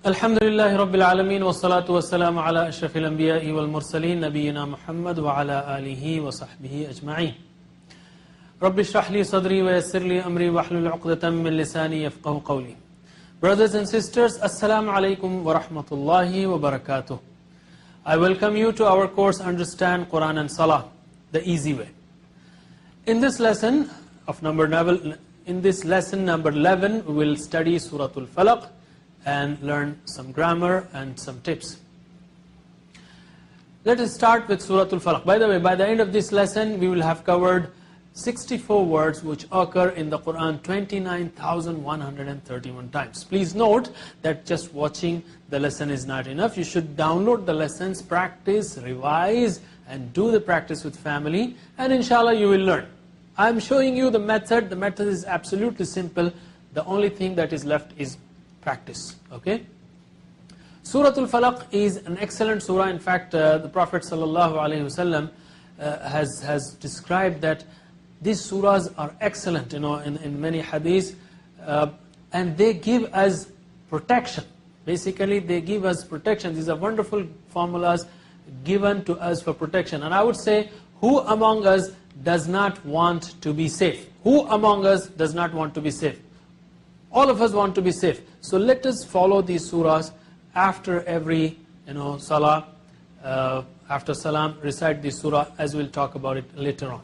الحمد لله رب العالمين والصلاة والسلام على أشرف الأنبياء والمرسلين نبينا محمد وعلى آله وصحبه أجمعين. رب اشرح لي صدري ويسر لي أمري واحلل عقدة من لساني يفقهوا قولي. Brothers and sisters, Assalamu alaikum wa rahmatullahi wa barakatuh. I welcome you to our course Understand Quran and Salah, the easy way. In this lesson number 11, we will study Surah Al-Falaq and learn some grammar and some tips. Let us start with Surah Al-Falaq. By the way, by the end of this lesson, we will have covered 64 words which occur in the Quran 29,131 times. Please note that just watching the lesson is not enough. You should download the lessons, practice, revise, and do the practice with family, and inshallah you will learn. I am showing you the method. The method is absolutely simple. The only thing that is left is practice. Okay? Surah Al-Falaq is an excellent surah. In fact, the Prophet ﷺ has described that these surahs are excellent, in many hadiths, and they give us protection. Basically, they give us protection. These are wonderful formulas given to us for protection. And I would say, who among us does not want to be safe? Who among us does not want to be safe? All of us want to be safe. So let us follow these surahs after every salah, after salam, recite this surah, as we'll talk about it later on.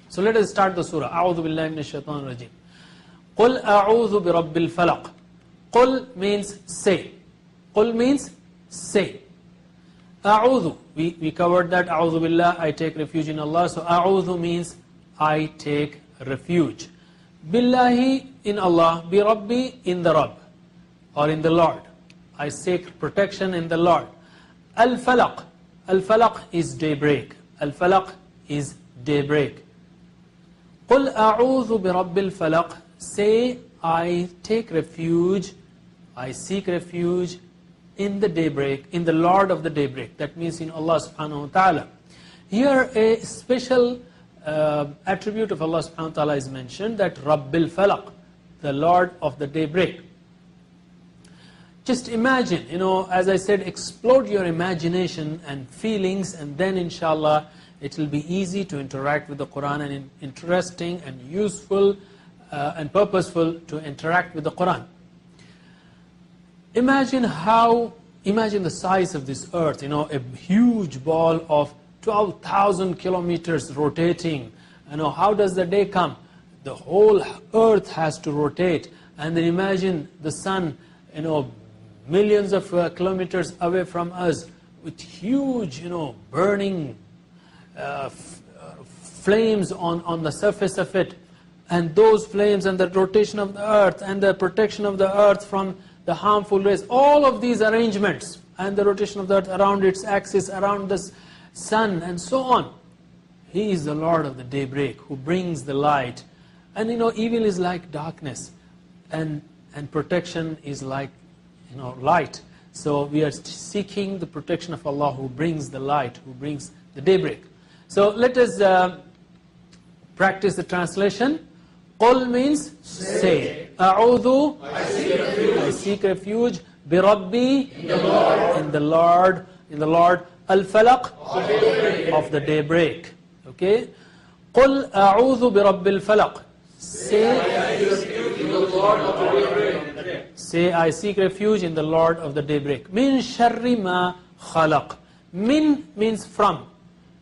So let us start the surah. A'udhu billahi minash shaitanir rajim. Qul a'udhu bi rabbil falaq. Qul means say. Qul means say. A'udhu, we covered that. A'udhu billah, I take refuge in Allah. So a'udhu means I take refuge. Billahi, in Allah. Bi Rabbi, in the Rabb, or in the Lord. I seek protection in the Lord. Al-Falaq. Al-Falaq is daybreak. Al-Falaq is daybreak. Qul a'udhu bi Rabbil Falaq. Say, I take refuge, I seek refuge in the daybreak, in the Lord of the daybreak. That means in Allah subhanahu wa ta'ala. Here a special attribute of Allah subhanahu wa ta'ala is mentioned, that Rabbil Falaq, the Lord of the daybreak. Just imagine, as I said, explode your imagination and feelings, and then inshallah it will be easy to interact with the Quran, and interesting and useful and purposeful to interact with the Quran. Imagine the size of this earth, a huge ball of 12,000 kilometers rotating. How does the day come? The whole earth has to rotate. And then imagine the sun, millions of kilometers away from us, with huge, burning flames on the surface of it. And those flames and the rotation of the earth and the protection of the earth from the harmful rays, all of these arrangements, and the rotation of the earth around its axis, around the sun, and so on. He is the Lord of the daybreak, who brings the light. And evil is like darkness, and protection is like light. So we are seeking the protection of Allah, who brings the light, who brings the daybreak. So let us practice the translation. Qul means say. A'udhu, I seek refuge. Bi Rabbi, in the Lord. Al-Falaq, of the daybreak. Okay? Qul a'udhu bi Rabbil Falaq. Say, I seek refuge in the Lord of the daybreak. Min sharri ma khalaq. Min means from.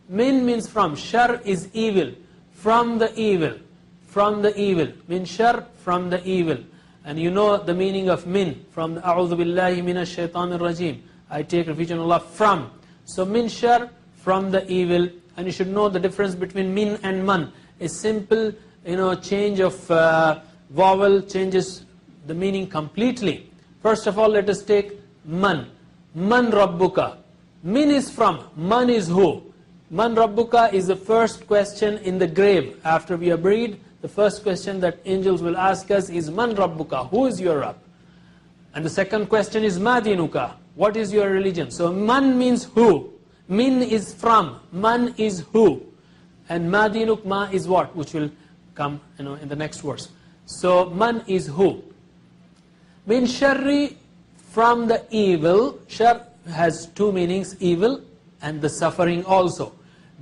Min means from. Shar is evil. From the evil. From the evil. Min shar, from the evil. And you know the meaning of min. From a'udhu billahi minash shaitanir rajim. I take refuge in Allah from. So min shar, from the evil. And you should know the difference between min and man. A simple change of vowel changes the meaning completely. First of all, let us take man. Man rabbuka. Min is from. Man is who? Man rabbuka is the first question in the grave. After we are buried, the first question that angels will ask us is Man rabbuka. Who is your Rabb? And the second question is Ma dinuka. What is your religion? So man means who. Min is from. Man is who. And ma dinuk, ma is what? Which will come in the next verse. So man is who. Min sharri, from the evil. Shar has two meanings, evil and the suffering also.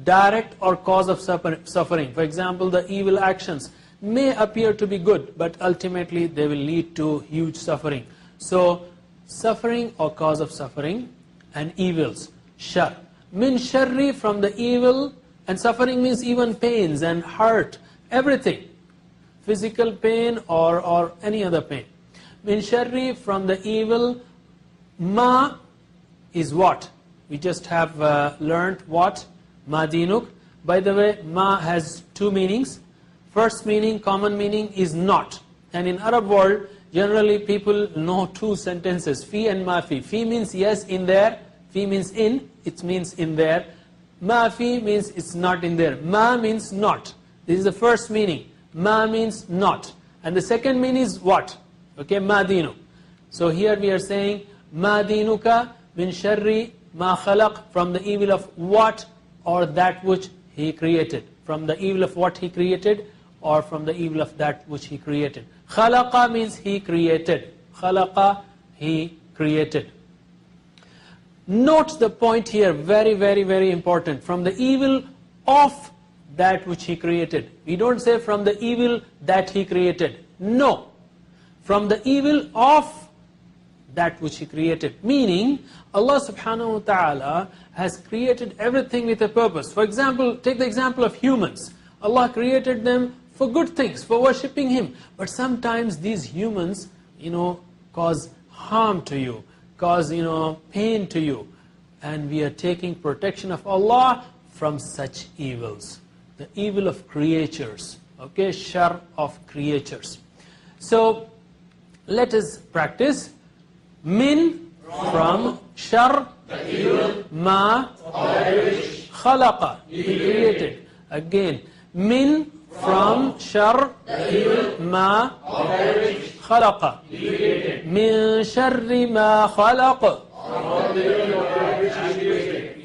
Direct or cause of suffering. For example, the evil actions may appear to be good, but ultimately they will lead to huge suffering. So, suffering or cause of suffering and evils. Shar. Min sharri, from the evil, and suffering means even pains and hurt, everything. Physical pain or any other pain. Min sharri, from the evil. Ma is what? We just have learned what? Ma dinuk. By the way, ma has two meanings. First meaning, common meaning, is not. And in Arab world, generally people know two sentences, fi and ma fi. Fi means yes, in there. Fi means in, it means in there. Ma fi means it's not in there. Ma means not. This is the first meaning. Ma means not. And the second meaning is what? Okay, ma dinu. So here we are saying, ma dinuka min sharri ma khalaq, from the evil of what or that which he created. From the evil of what he created or from the evil of that which he created. Khalaqa means he created. Khalaqa, he created. Note the point here, very, very, very important. From the evil of that which he created. We don't say from the evil that he created. No. From the evil of that which he created. Meaning, Allah subhanahu wa ta'ala has created everything with a purpose. For example, take the example of humans. Allah created them for good things, for worshipping Him. But sometimes these humans, cause harm to you, cause, pain to you. And we are taking protection of Allah from such evils. The evil of creatures. Okay, shar of creatures. So, let us practice. Min, from, shar, ma, khalaqa, he created. Again, min, from, shar, ma, khalaqa. Min sharri ma khalaq,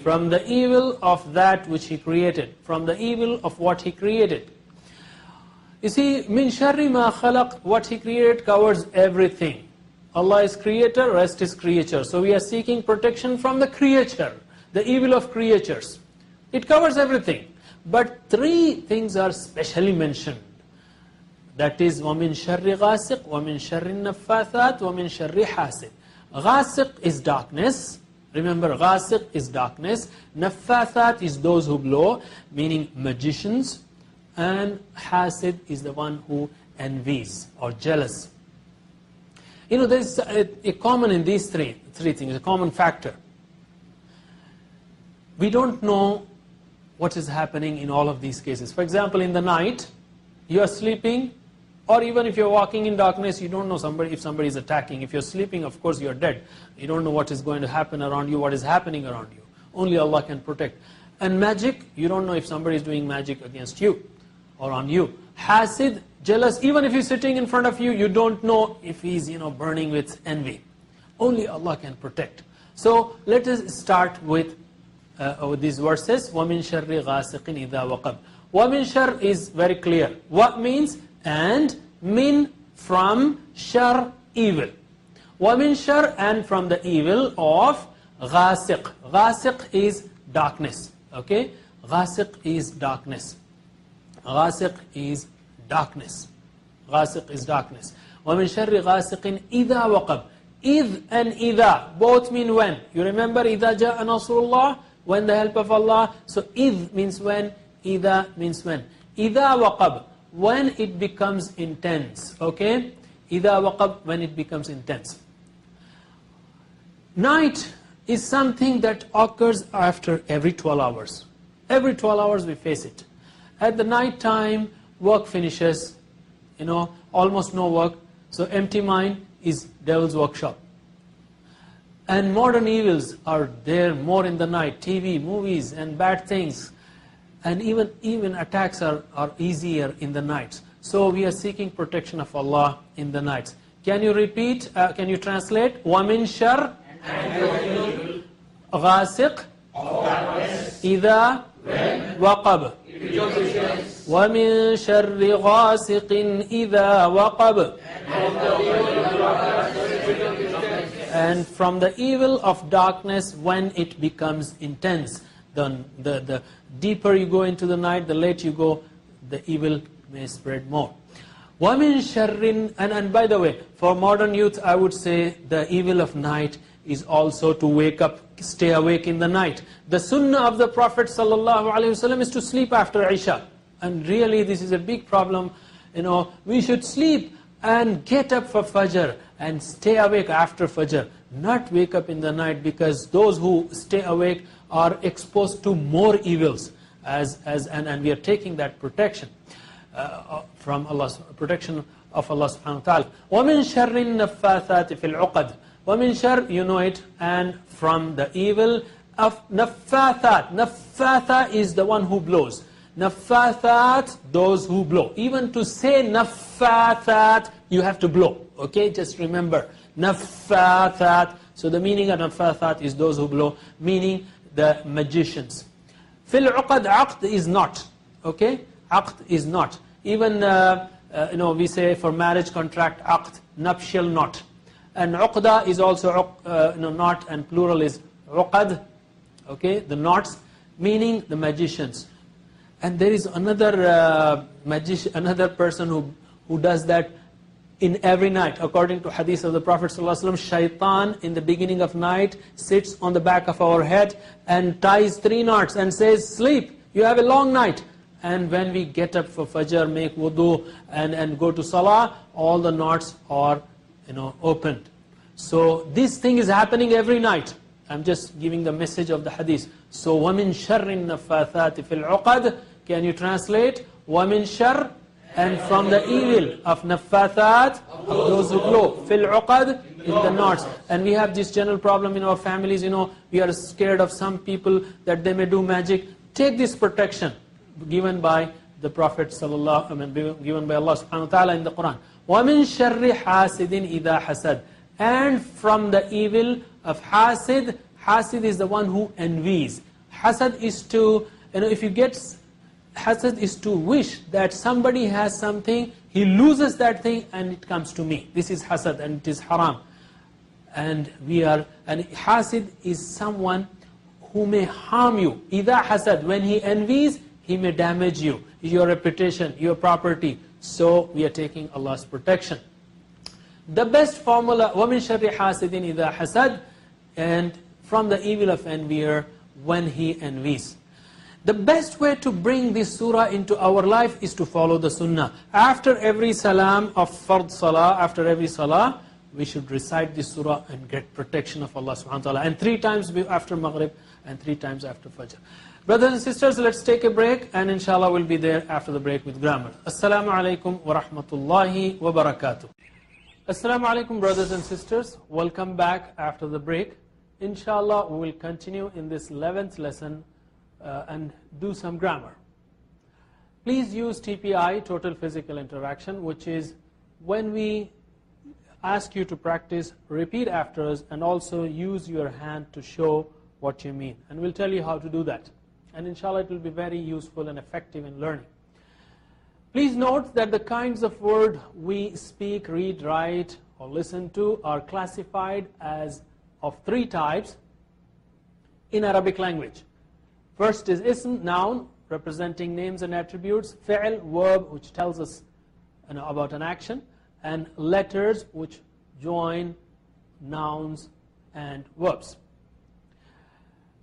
from the evil of that which he created. From the evil of what he created. You see, min sharri ma khalaq, what he created covers everything. Allah is creator, rest is creature. So we are seeking protection from the creature, the evil of creatures. It covers everything. But three things are specially mentioned. That is, وَمِن شَرِّ غَاسِقٍ وَمِن شَرِّ النَّفَّاثَاتِ وَمِن شَرِّ حَاسِدٍ. Ghasiq is darkness. Remember, ghasiq is darkness. Naffathat is those who blow, meaning magicians. And hasid is the one who envies or jealous. There is a common in these three things, a common factor. We don't know what is happening in all of these cases. For example, in the night, you are sleeping, or even if you're walking in darkness, you don't know if somebody is attacking. If you're sleeping, of course you're dead. You don't know what is going to happen around you, what is happening around you. Only Allah can protect. And magic, you don't know if somebody is doing magic against you or on you. Hasid, jealous, even if he's sitting in front of you, you don't know if he's burning with envy. Only Allah can protect. So let us start with these verses. وَمِن شَرِّ غَاسِقٍ إِذَا وَقَبْ. وَمِن شَرْ is very clear. What means? And min, from, shar, evil. وَمِن شَرْ, and from the evil of غَاسِق. غَاسِق is darkness. Okay? غَاسِق is darkness. غَاسِق is darkness. غَاسِق is darkness. وَمِن شَرِّ غَاسِقٍ إِذَا وَقَبْ. إِذْ and إِذَا both mean when. You remember إِذَا جَاءَ نَصْرُ اللَّهِ, when the help of Allah. So إِذْ means when, إِذَا means when. إِذَا وَقَبْ, when it becomes intense. Okay? إِذَا وَقَبْ, when it becomes intense. Night is something that occurs after every 12 hours. Every 12 hours we face it. At the night time, work finishes, almost no work. So empty mind is devil's workshop. And modern evils are there more in the night. TV, movies, and bad things. And even attacks are easier in the nights. So we are seeking protection of Allah in the nights. Can you repeat? Can you translate? وَمِن شَرْ غَاسِقٍ إِذَا وَقَبْ. وَمِن شَرِّ غَاسِقٍ إِذَا وَقَبْ. And from the evil of darkness when it becomes intense. The deeper you go into the night, the later you go, the evil may spread more. وَمِن شَرٍّ, and by the way, for modern youth, I would say the evil of night is also to wake up, stay awake in the night. The sunnah of the Prophet ﷺ is to sleep after Isha. And really this is a big problem. We should sleep and get up for Fajr and stay awake after Fajr. Not wake up in the night, because those who stay awake are exposed to more evils. And we are taking that protection from Allah's protection of Allah subhanahu wa ta'ala. وَمِن شَرِّ النَّفَّاثَاتِ فِي الْعُقَدِ. وَمِن شَرِّ, you know it, and from the evil of naffathat. Naffatha is the one who blows. Naffathat, those who blow. Even to say naffathat, you have to blow. Okay, just remember. Naffathat. So the meaning of naffathat is those who blow, meaning the magicians. Fil uqad, aqd is not. Okay, aqd is not. Even we say for marriage contract aqd, nuptial knot. And uqda is also knot, and plural is uqad. Okay, the knots, meaning the magicians. And there is another another person who does that in every night. According to hadith of the Prophet ﷺ, shaitan in the beginning of night sits on the back of our head and ties 3 knots and says, sleep, you have a long night. And when we get up for Fajr, make wudu and go to Salah, all the knots are opened. So this thing is happening every night. I'm just giving the message of the hadith. So وَمِن شَرِّ النَّفَّاثَاتِ فِي الْعُقَدِ. Can you translate? وَمِن شَرِّ, and from the evil of naffathat, of those who blow, fil uqad, in the knots. And we have this general problem in our families, we are scared of some people that they may do magic. Take this protection given by the Prophet given by Allah subhanahu wa ta'ala in the Quran. وَمِن شَرِّ حَاسِدٍ إِذَا حَسَدٍ. And from the evil of hasid. Hasid is the one who envies. Hasad is to, if you get, hasad is to wish that somebody has something, he loses that thing and it comes to me. This is hasad, and it is haram. And hasid is someone who may harm you. إِذَا hasad, when he envies, he may damage you, your reputation, your property. So we are taking Allah's protection. The best formula, وَمِن شَرِّ حَاسِدٍ إِذَا حَسَدٍ, and from the evil of envier when he envies. The best way to bring this surah into our life is to follow the sunnah. After every salam of fard salah, after every salah, we should recite this surah and get protection of Allah subhanahu wa ta'ala. And 3 times after Maghrib and 3 times after Fajr. Brothers and sisters, let's take a break, and inshallah we'll be there after the break with grammar. Assalamu alaikum wa rahmatullahi wa barakatuh. Assalamu alaikum, brothers and sisters. Welcome back after the break. Inshallah, we will continue in this 11th lesson and do some grammar. Please use TPI, Total Physical Interaction, which is when we ask you to practice, repeat after us, and also use your hand to show what you mean. And we'll tell you how to do that. And inshallah, it will be very useful and effective in learning. Please note that the kinds of word we speak, read, write, or listen to are classified as of 3 types in Arabic language. First is ism, noun, representing names and attributes. Fi'l, verb, which tells us about an action. And letters, which join nouns and verbs.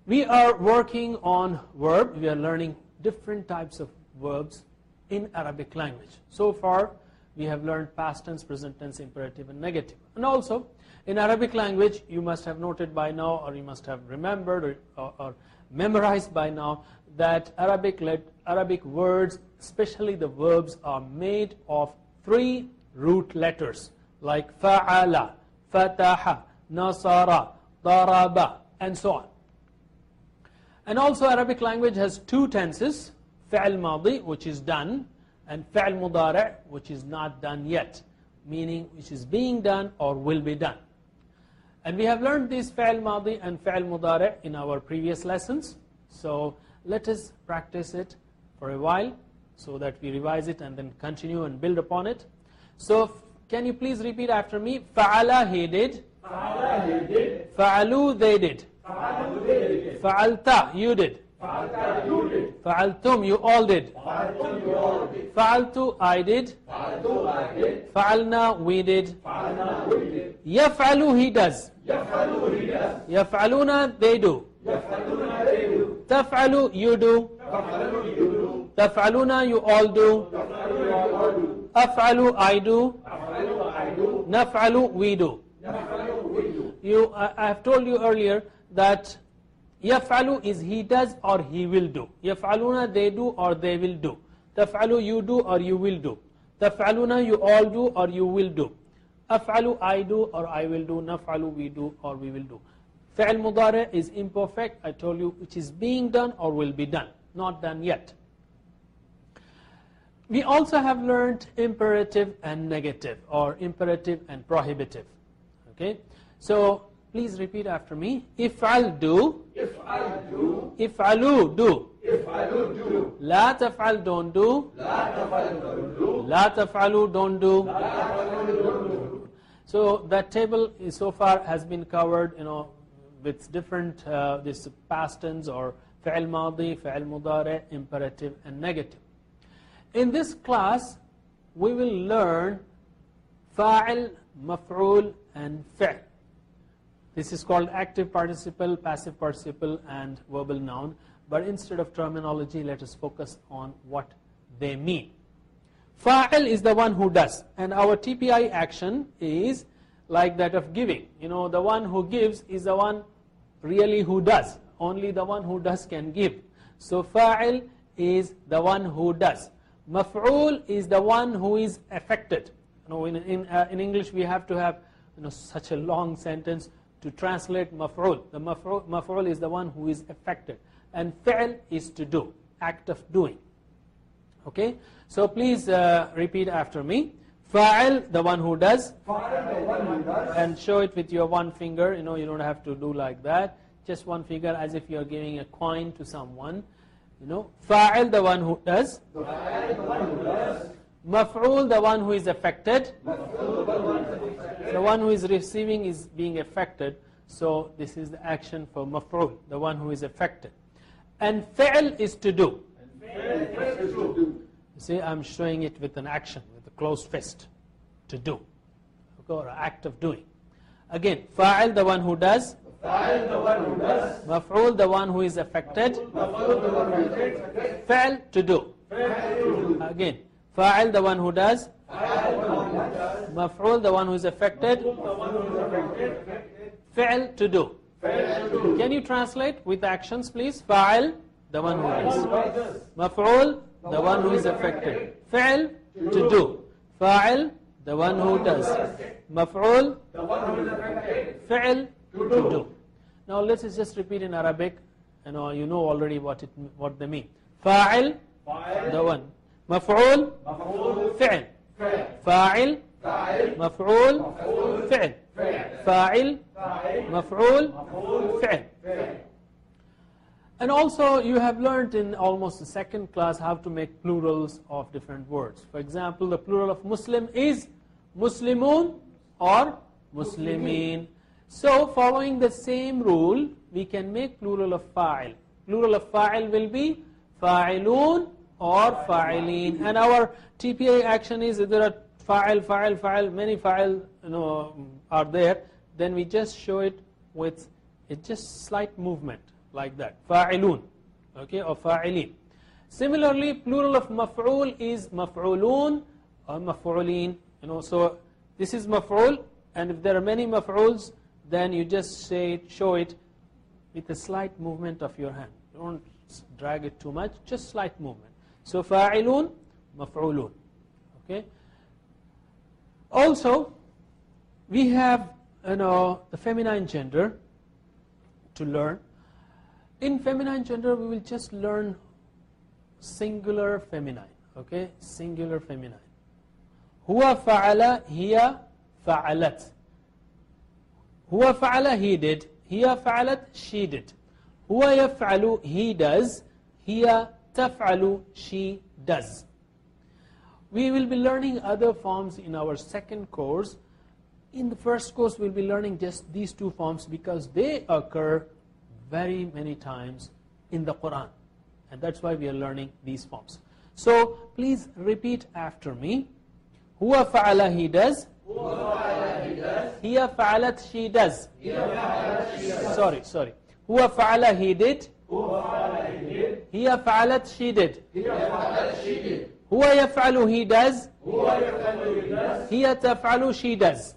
We are working on verb. We are learning different types of verbs in Arabic language. So far, we have learned past tense, present tense, imperative, and negative. And also, in Arabic language, you must have noted by now, or you must have remembered or memorized by now, that Arabic words, especially the verbs, are made of 3 root letters, like fa'ala, fataha, nasara, daraba, and so on. And also, Arabic language has 2 tenses, fi'l madi, which is done, and fi'l mudari', which is not done yet, meaning which is being done or will be done. And we have learned this fi'l madi and fi'l mudari' in our previous lessons. So let us practice it for a while so that we revise it and then continue and build upon it. So can you please repeat after me? Fa'ala, he did. فعل he did. فعلوا they did. فعلوا they did. فعلت you did. فعلت you did. فعلتم you all did. فعلتم you all did. فعلت I did. فعلت I did. فعلنا we did. فعلنا we did. يفعل he does. يفعل he does. يفعلون they do. يفعلون they do. تفعل you do. تفعل you do. تفعلون you all do. تفعل you all do. أفعل I do. أفعل I do. نفعل we do. نفعل we do. I have told you earlier that يفعل is he does or he will do. يفعلون they do or they will do. تفعل you do or you will do. تفعلون you all do or you will do. أفعل I do or I will do. نفعل we do or we will do. فعل مضارع is imperfect, I told you, which is being done or will be done, not done yet. We also have learned imperative and negative, or imperative and prohibitive. Okay, so please repeat after me. افعل do. افعل do. افعلوا do. افعلوا do. لا تفعل don't do. لا تفعل don't do. لا تفعلوا don't do. لا تفعل don't do. So that table is so far has been covered, with different this past tense or فعل ماضي, فعل مضارع, imperative and negative. In this class, we will learn فاعل, مفعول and فعل. This is called active participle, passive participle and verbal noun. But instead of terminology, let us focus on what they mean. فاعل is the one who does, and our TPI action is like that of giving. The one who gives is the one really who does. Only the one who does can give. So فاعل is the one who does. مفعول is the one who is affected. In English we have to have such a long sentence to translate مفعول. The مفعول is the one who is affected. And فعل is to do, act of doing. Okay, so please repeat after me. فاعل, the one who does. فاعل, the one who does. And show it with your one finger. You don't have to do like that. Just one finger, as if you are giving a coin to someone. فاعل, the one who does. فاعل, the one who does. مفعول, the one who is affected. مفعول, the one who is affected. The one who is receiving is being affected. So this is the action for مفعول, the one who is affected. And فعل is to do. You see, I'm showing it with an action, with a closed fist. To do, or act of doing. Again, فاعل, the one who does. فاعل, the one who does. مفعول, the one who is affected. مفعول, the one who is affected. فعل, to do. فاعل, to do. Again, فاعل, the one who does. فاعل, the one who does. مفعول, the one who is affected. The one who is affected. فعل, to do. فاعل, to do. Can you translate with actions, please? فاعل, the one who does. مفعول, the one who is affected. فعل, to do. فاعل, the one who does. مفعول, The one who is affected. فعل, to do. Now let's just repeat in Arabic. You know already what they mean. فاعل, فاعل, the one. مفعول, مفعول, فعل. فاعل. فاعل, فاعل, مفعول, مفعول, فعل. فاعل. فاعل, فاعل, مفعول, مفعول, فعل. فاعل. And also you have learned in almost the second class how to make plurals of different words. For example, the plural of Muslim is Muslimun or Muslimin. So following the same rule, we can make plural of fa'il. Plural of fa'il will be fa'ilun or fa'ilin. And our TPA action is if there are fa'il, many fa'il are there, then we just show it with a just slight movement like that. Fa'ilun, okay, or fa'ilin. Similarly, plural of maf'ul is maf'ulun or maf'ulin. So this is maf'ul, and if there are many maf'uls, then you just show it with a slight movement of your hand. Don't drag it too much, just slight movement. So fa'ilun, maf'ulun. Okay. Also, we have the feminine gender to learn. In feminine gender, we will just learn singular feminine. Okay, singular feminine. Huwa fa'ala, hiya fa'alat. Huwa fa'ala, he did. Hiya fa'alat, she did. Huwa yaf'alu, he does. Hiya taf'alu, she does. We will be learning other forms in our second course. in the first course we'll be learning just these two forms because they occur very many times in the Quran, and that's why we are learning these forms. So please repeat after me. Huwa fa'ala, he does. Hiya fa'alat, she does. Sorry. Huwa fa'ala, he did. Hiya fa'alat, she did. Huwa yaf'alu, he does. Hiya taf'alu, she does.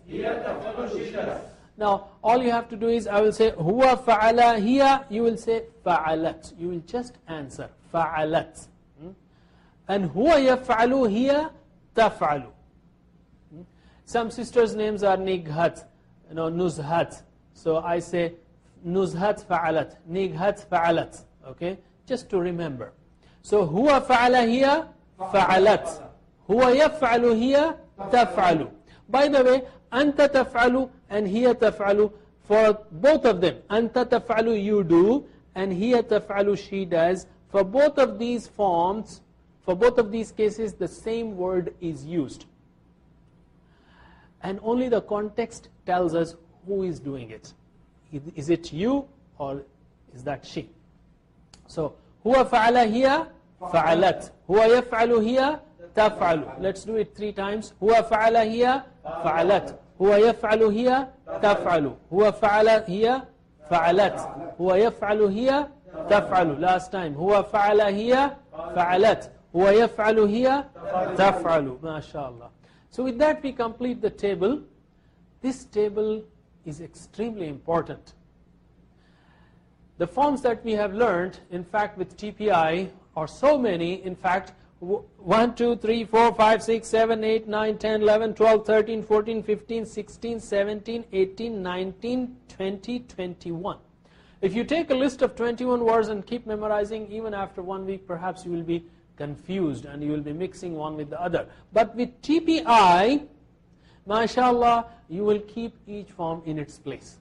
Now all you have to do is, I will say huwa fa'ala hiya, you will say fa'alat. You will just answer fa'alat. And huwa yaf'alu hiya taf'alu. Some sisters' names are Nighat, Nuzhat. So I say Nuzhat fa'alat, Nighat fa'alat. Okay, just to remember. So huwa fa'ala hiya fa'alat. Huwa yaf'alu hiya taf'alu. By the way, anta taf'alu and hiya taf'alu, for both of them, anta taf'alu, you do, and hiya taf'alu, she does. For both of these forms, for both of these cases, the same word is used. And only the context tells us who is doing it. Is it you or is that she? So, huwa fa'ala hiya fa'alat. Huwa yaf'alu hiya taf'alu. Let's do it 3 times. Huwa fa'ala hiya fa'alat. Huwa yaf'alu hiya taf'alu. Huwa fa'ala hiya fa'alat. Huwa yaf'alu hiya taf'alu. Last time. Huwa fa'ala hiya fa'alat. Huwa yaf'alu hiya taf'alu. MashaAllah. So with that we complete the table. This table is extremely important. The forms that we have learned, in fact with TPI, are so many. In fact, 1, 2, 3, 4, 5, 6, 7, 8, 9, 10, 11, 12, 13, 14, 15, 16, 17, 18, 19, 20, 21. If you take a list of 21 words and keep memorizing, even after 1 week, perhaps you will be confused and you will be mixing one with the other. But with TPI, mashallah, you will keep each form in its place.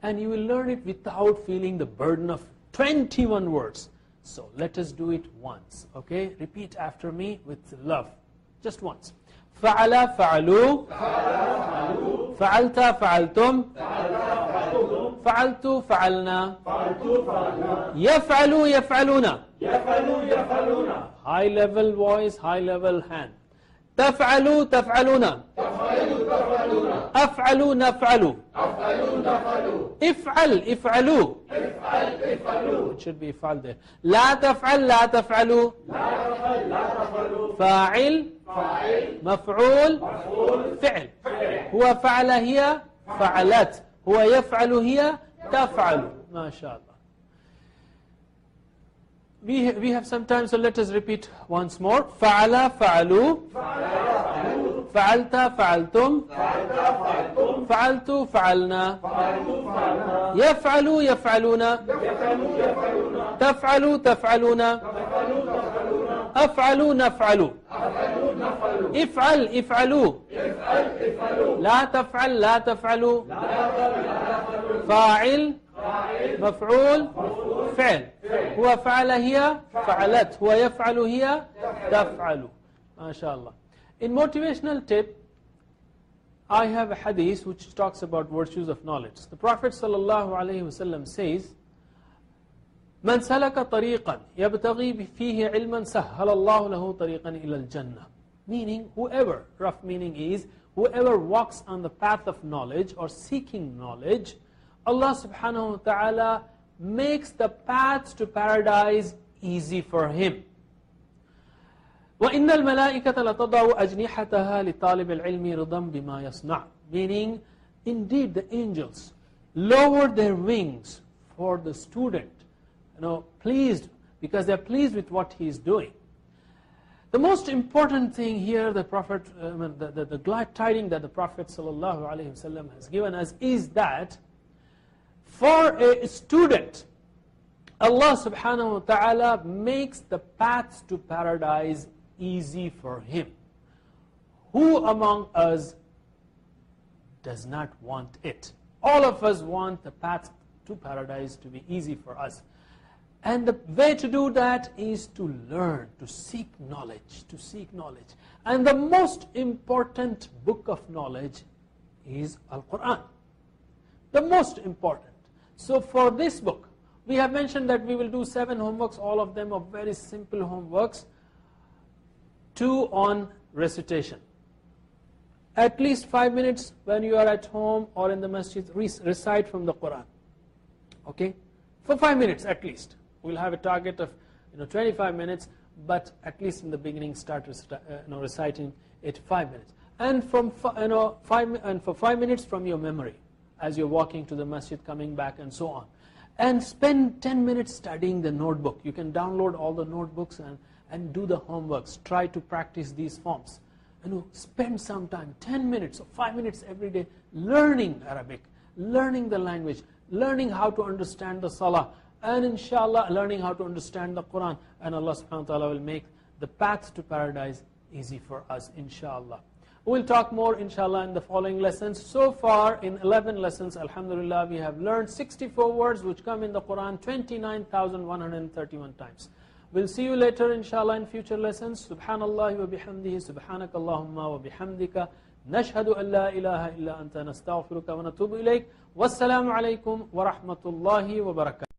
And you will learn it without feeling the burden of 21 words. So let us do it once, okay? Repeat after me with love. Just once. فَعَلَ فَعَلُوا فَعَلْتَ فَعَلْتُمْ فَعَلْتُ فَعَلْنَا يَفْعَلُوا يَفْعَلُونَ High level voice, high level hand. تَفْعَلُوا تَفْعَلُونَ أَفْعَلُوا نَفْعَلُوا إِفْعَلُوا It should be if'al there. لا تفعل فاعل مفعول فعل. هو فعل هي فعلت. هو يفعل هي تفعل. ما شاء الله. We have some time, so let us repeat once more. فعل فعلوا فعلت فعلتم فعلت فعلنا يفعلوا يفعلون تفعلوا تفعلون أفعلوا نفعلوا افعلوا لا تفعلوا فاعل مفعول فعل. هو فعل هي فعلت. هو يفعل هي تفعل. MashaAllah. In motivational tip, I have a hadith which talks about virtues of knowledge. The Prophet ﷺ says, من سلك طريقا يبتغي فيه علما سهل الله له طريقا إلى الجنة. Meaning, whoever, rough meaning is, whoever walks on the path of knowledge or seeking knowledge, Allah subhanahu wa ta'ala makes the paths to paradise easy for him. وَإِنَّ الْمَلَائِكَةَ لَتَضَعُ أَجْنِحَتَهَا لِطَالِبِ الْعِلْمِ رِضًا بِمَا يَصْنَعُ. Meaning, indeed the angels lower their wings for the student, pleased, because they're pleased with what he is doing. The most important thing here, the Prophet, the glad tidings that the Prophet ﷺ has given us is that for a student, Allah subhanahu wa ta'ala makes the paths to paradise easy for him. Who among us does not want it? All of us want the path to paradise to be easy for us. And the way to do that is to learn, to seek knowledge, And the most important book of knowledge is Al-Quran. The most important. So for this book, we have mentioned that we will do 7 homeworks, all of them are very simple homeworks. 2 on recitation. At least 5 minutes when you are at home or in the masjid, recite from the Quran. Okay? For 5 minutes at least. We'll have a target of 25 minutes, but at least in the beginning start reciting it 5 minutes. And from for 5 minutes from your memory, as you're walking to the masjid, coming back and so on. And spend 10 minutes studying the notebook. You can download all the notebooks and do the homeworks. Try to practice these forms. Spend some time, 10 minutes or 5 minutes every day, learning Arabic, learning the language, learning how to understand the salah, and inshallah learning how to understand the Quran. And Allah subhanahu wa ta'ala will make the path to paradise easy for us, inshallah. We'll talk more inshallah in the following lessons. So far in 11 lessons, alhamdulillah, we have learned 64 words which come in the Quran 29,131 times. We'll see you later inshallah in future lessons. Subhanallah wa bihamdihi, subhanakallahumma wa bihamdika, nashhadu an la ilaha illa anta nastaghfiruka wa natubu ilayk. Wassalamu alaikum wa rahmatullahi wa barakatuh.